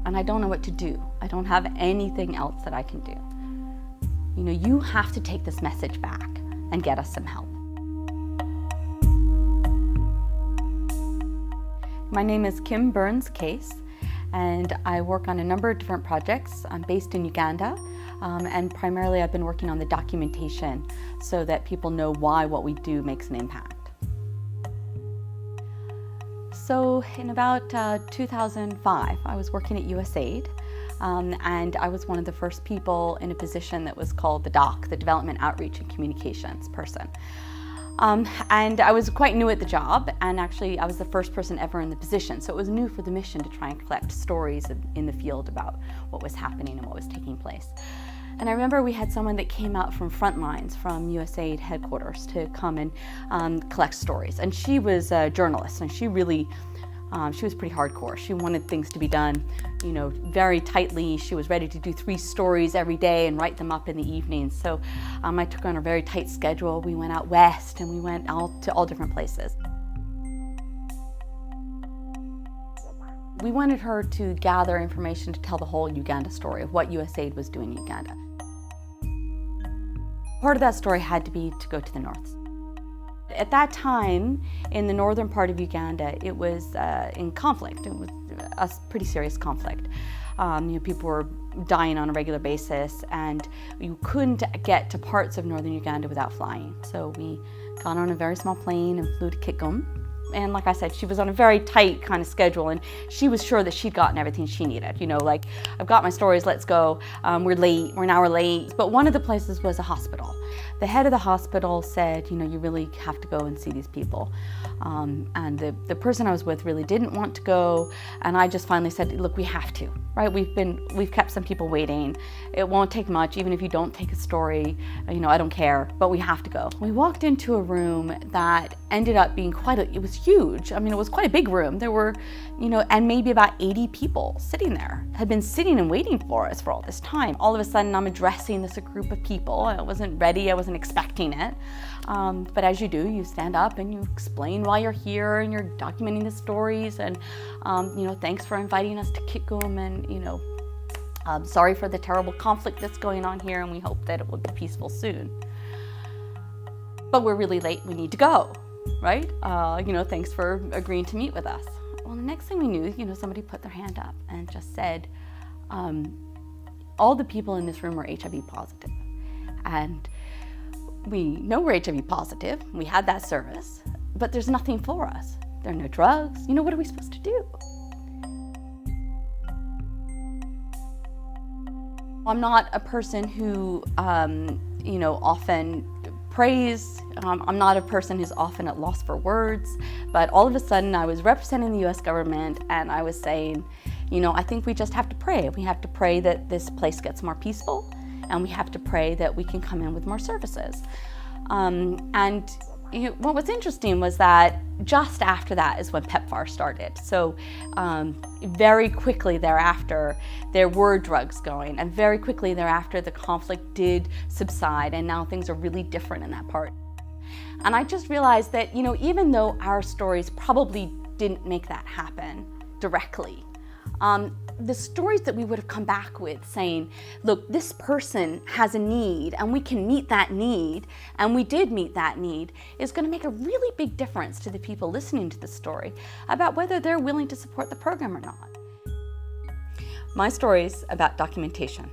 and I don't know what to do. I don't have anything else that I can do. You know, you have to take this message back and get us some help. My name is Kim Burns-Case, and I work on a number of different projects. I'm based in Uganda, and primarily I've been working on the documentation so that people know why what we do makes an impact. So in about 2005, I was working at USAID, and I was one of the first people in a position that was called the DOC, the Development Outreach and Communications person. And I was quite new at the job, and actually I was the first person ever in the position, so it was new for the mission to try and collect stories in the field about what was happening and what was taking place. And I remember we had someone that came out from Frontlines, from USAID headquarters, to come and collect stories. And she was a journalist, and she was pretty hardcore. She wanted things to be done, you know, very tightly. She was ready to do 3 stories every day and write them up in the evening. So I took her on a very tight schedule. We went out west, and we went out to all different places. We wanted her to gather information to tell the whole Uganda story of what USAID was doing in Uganda. Part of that story had to be to go to the north. At that time, in the northern part of Uganda, it was in conflict. It was a pretty serious conflict. You know, people were dying on a regular basis, and you couldn't get to parts of northern Uganda without flying. So we got on a very small plane and flew to Kitgum. And like I said, she was on a very tight kind of schedule, and she was sure that she'd gotten everything she needed. You know, like, I've got my stories, let's go. We're late, we're an hour late. But one of the places was a hospital. The head of the hospital said, you know, you really have to go and see these people. And the person I was with really didn't want to go. And I just finally said, look, we have to, right? We've kept some people waiting. It won't take much, even if you don't take a story, you know, I don't care, but we have to go. We walked into a room that ended up being it was huge. I mean, it was quite a big room. There were, you know, and maybe about 80 people sitting there, had been sitting and waiting for us for all this time. All of a sudden, I'm addressing this group of people. I wasn't ready, I wasn't expecting it. But as you do, you stand up and you explain why you're here, and you're documenting the stories, and, you know, thanks for inviting us to Kitgum, and, you know, sorry for the terrible conflict that's going on here, and we hope that it will be peaceful soon. But we're really late, we need to go. Right? You know, thanks for agreeing to meet with us. Well, the next thing we knew, you know, somebody put their hand up and just said, all the people in this room are HIV positive. And we know we're HIV positive, we had that service, but there's nothing for us. There are no drugs, you know, what are we supposed to do? I'm not a person who, you know, often praise. I'm not a person who's often at loss for words, but all of a sudden I was representing the US government, and I was saying, you know, I think we just have to pray. We have to pray that this place gets more peaceful, and we have to pray that we can come in with more services. And you know, what was interesting was that just after that is when PEPFAR started. So very quickly thereafter, there were drugs going, and very quickly thereafter, the conflict did subside, and now things are really different in that part. And I just realized that, you know, even though our stories probably didn't make that happen directly, the stories that we would have come back with saying, look, this person has a need and we can meet that need, and we did meet that need, is going to make a really big difference to the people listening to the story about whether they're willing to support the program or not. My story's about documentation.